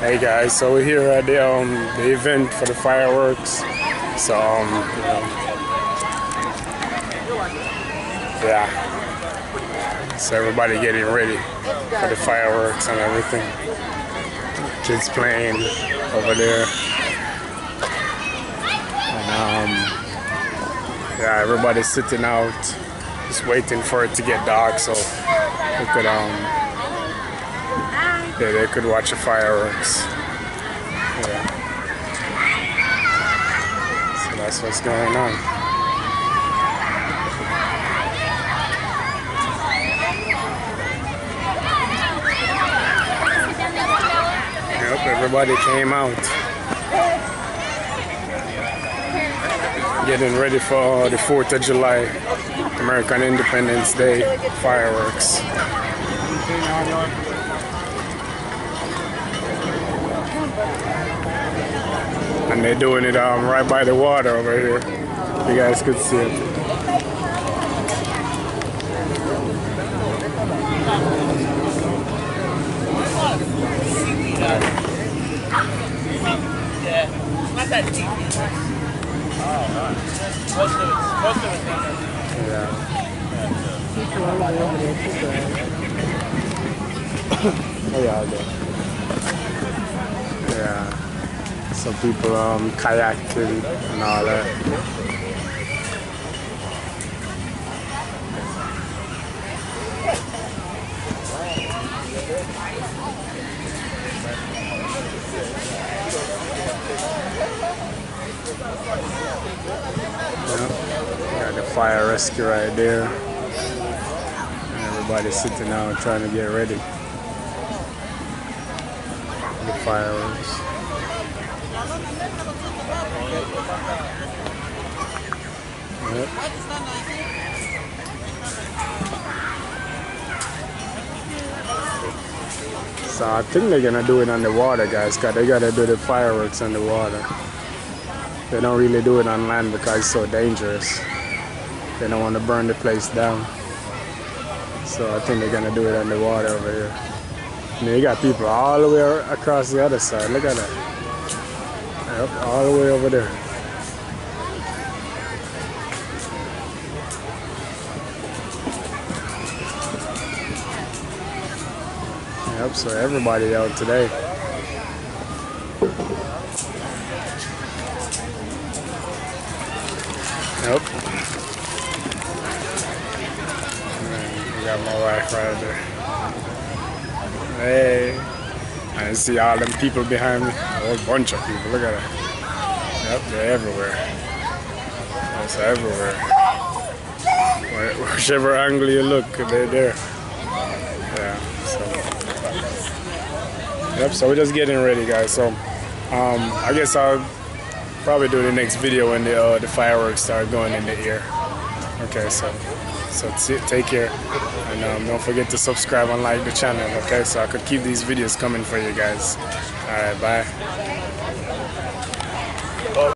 Hey guys, so we're here at the event for the fireworks. So yeah. So everybody getting ready for the fireworks and everything. Kids playing over there. And yeah, everybody's sitting out, just waiting for it to get dark so we could yeah, they could watch the fireworks. Yeah. So that's what's going on. Yep, everybody came out. Getting ready for the 4th of July, American Independence Day fireworks. And they're doing it right by the water over here. You guys could see it. Not that deep. Oh, most of it. Yeah. Oh yeah, yeah. Some people kayaking and all that. Got the fire rescue right there. And everybody's sitting down trying to get ready. The fireworks. Yep. So I think they're gonna do it on the water, guys, because they gotta do the fireworks on the water. They don't really do it on land because it's so dangerous. They don't want to burn the place down. So I think they're gonna do it on the water over here. And you got people all the way across the other side. Look at that. Yep, all the way over there. Yep, so everybody out today. Yep. We got my wife right there. Hey. I see all them people behind me. A whole bunch of people. Look at that. Yep, they're everywhere. That's everywhere. Whichever angle you look, they're there. Yeah, so. Yep, so we're just getting ready, guys. So I guess I'll probably do the next video when the fireworks start going in the air. Okay, so take care, and don't forget to subscribe and like the channel. Okay, so I could keep these videos coming for you guys. All right, bye.